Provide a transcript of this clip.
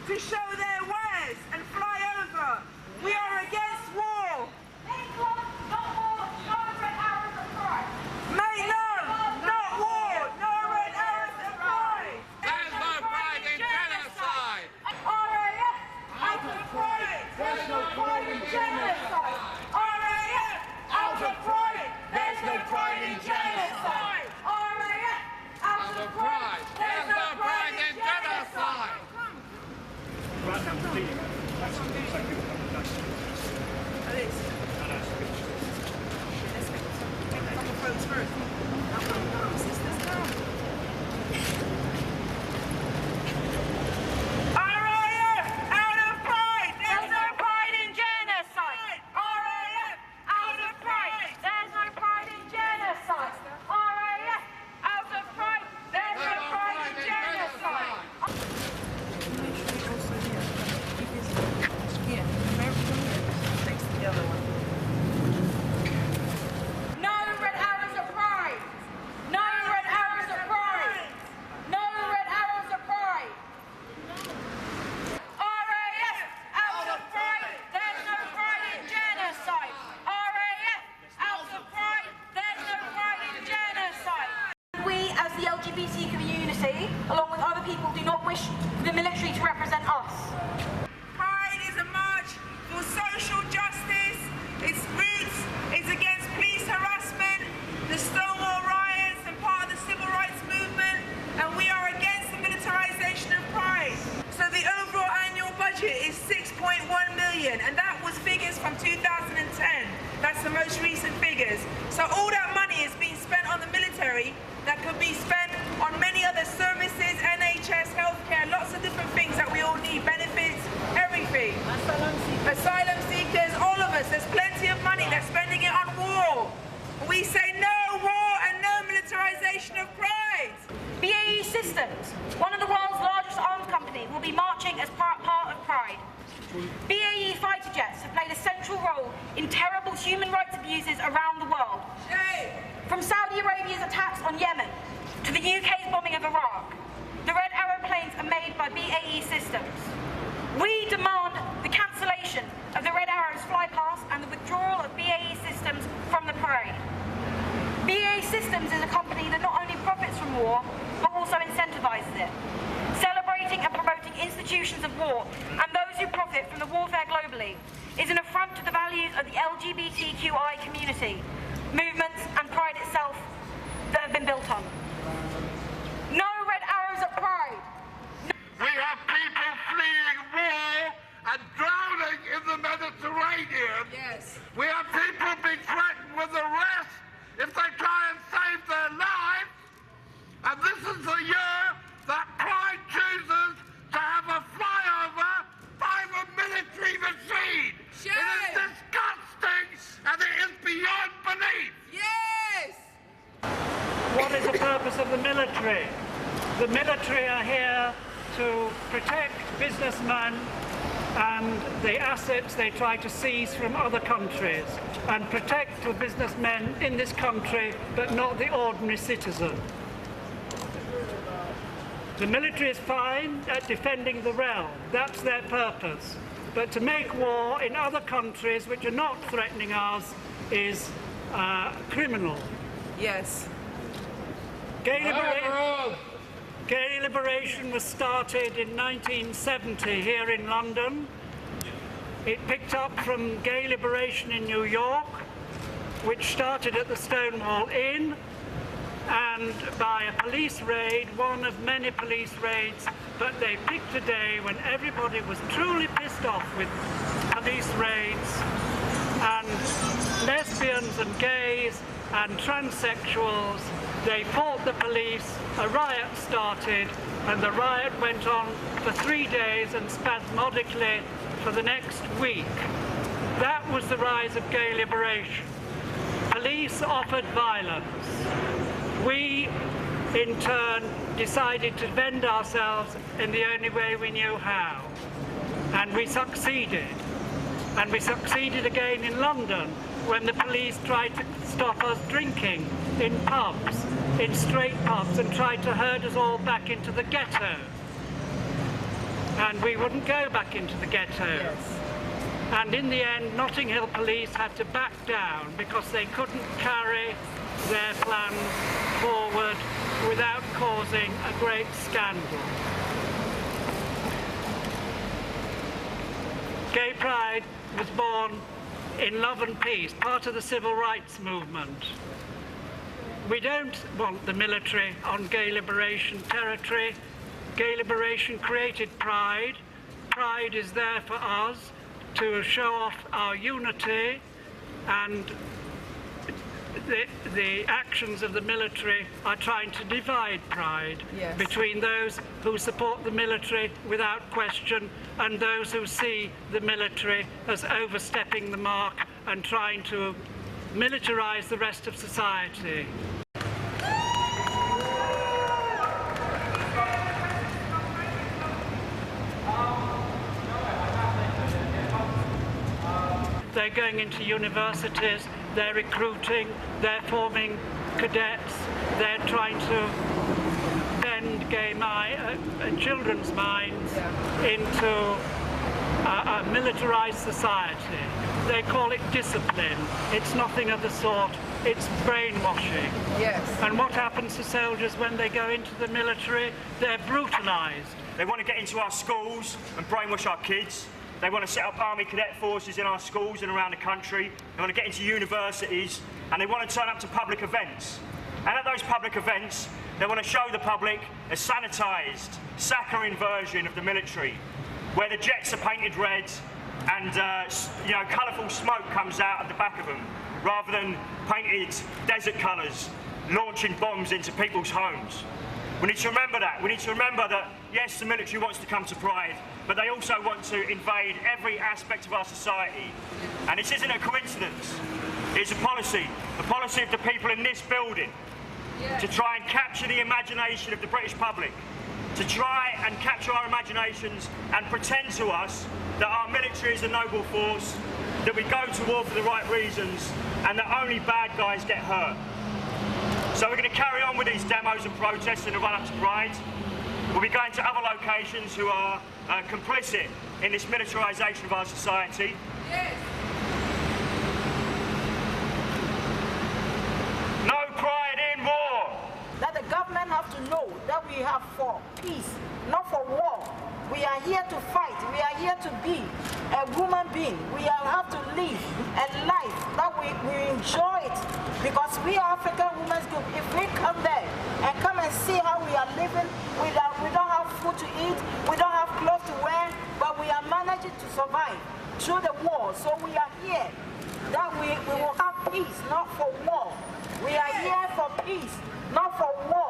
to show their wares and fly over. We are against war. Make love, not war, no red arrows of pride. Make love, not war, no red arrows of pride. There's no pride in genocide. RAF, out of pride. There's no pride in genocide. RAF, out of pride. There's no pride in genocide. RAF, out of pride. There's no pride in genocide. LGBT community, along with other people, do not wish the military to represent us. Pride is a march for social justice. Its roots is against police harassment, the Stonewall riots, and part of the civil rights movement. And we are against the militarization of Pride. So the overall annual budget is 6.1 million, and that was figures from 2010. That's the most recent figures. So all that money is being spent on the military that could be spent on many other services, NHS, healthcare, lots of different things that we all need, benefits, everything. Asylum seekers, all of us, there's plenty of money, they're spending it on war. We say no war and no militarization of Pride. BAE Systems, one of the world's largest arms company, will be marching as part of Pride. BAE fighter jets have played a central role in terrible human rights abuses around the world. From Saudi Arabia's attacks on Yemen to the UK's bombing of Iraq, the Red Arrow planes are made by BAE Systems. We demand the cancellation of the Red Arrow's flypast and the withdrawal of BAE Systems from the parade. BAE Systems is a company that not only profits from war, but also incentivizes it, celebrating and promoting institutions of war and those who profit from the warfare globally is an affront to the values of the LGBTQI community, movements and Pride itself that have been built on. No red arrows at Pride. We have people fleeing war and drowning in the Mediterranean. Yes. We have people being threatened with arrest if they try and save their lives. And this is the year that Pride chooses to have a flyover by the military machine. It is disgusting and it is beyond belief. Yes! What is the purpose of the military? The military are here to protect businessmen and the assets they try to seize from other countries and protect the businessmen in this country but not the ordinary citizen. The military is fine at defending the realm, that's their purpose. But to make war in other countries which are not threatening us is criminal. Yes. Gay liberation was started in 1970 here in London. It picked up from gay liberation in New York, which started at the Stonewall Inn, and by a police raid, one of many police raids, but they picked a day when everybody was truly pissed off with police raids, and lesbians and gays and transsexuals, they fought the police, a riot started, and the riot went on for 3 days and spasmodically for the next week. That was the rise of gay liberation. Police offered violence. We, in turn, decided to defend ourselves in the only way we knew how. And we succeeded. And we succeeded again in London when the police tried to stop us drinking in pubs, in straight pubs, and tried to herd us all back into the ghetto. and we wouldn't go back into the ghetto. Yes. And in the end, Notting Hill police had to back down because they couldn't carry their plan forward without causing a great scandal. Gay Pride was born in love and peace, part of the civil rights movement. We don't want the military on gay liberation territory. Gay liberation created Pride. Pride is there for us to show off our unity, and the actions of the military are trying to divide Pride between those who support the military without question and those who see the military as overstepping the mark and trying to militarize the rest of society. They're going into universities, they're recruiting, they're forming cadets, they're trying to bend children's minds into a militarized society. They call it discipline. It's nothing of the sort. It's brainwashing. Yes. And what happens to soldiers when they go into the military? They're brutalized. They want to get into our schools and brainwash our kids. They want to set up army cadet forces in our schools and around the country. They want to get into universities, and they want to turn up to public events. And at those public events, they want to show the public a sanitised, saccharine version of the military, where the jets are painted red and colourful smoke comes out at the back of them, rather than painted desert colours launching bombs into people's homes. We need to remember that. We need to remember that, yes, the military wants to come to Pride, but they also want to invade every aspect of our society. And this isn't a coincidence. It's a policy of the people in this building to try and capture the imagination of the British public, to try and capture our imaginations and pretend to us that our military is a noble force, that we go to war for the right reasons, and that only bad guys get hurt. So we're going to carry on with these demos and protests in the run-up to Pride. We'll be going to other locations who are complicit in this militarisation of our society. Yes. No pride in war! That the government have to know that we have for peace, not for war. We are here to fight. We are here to be a human being. We have to live a life that we enjoy it. Because we are African Women's Group. If we come there and come and see how we are living, we don't have food to eat, we don't have clothes to wear, but we are managing to survive through the war. So we are here that we will have peace, not for war. We are here for peace, not for war.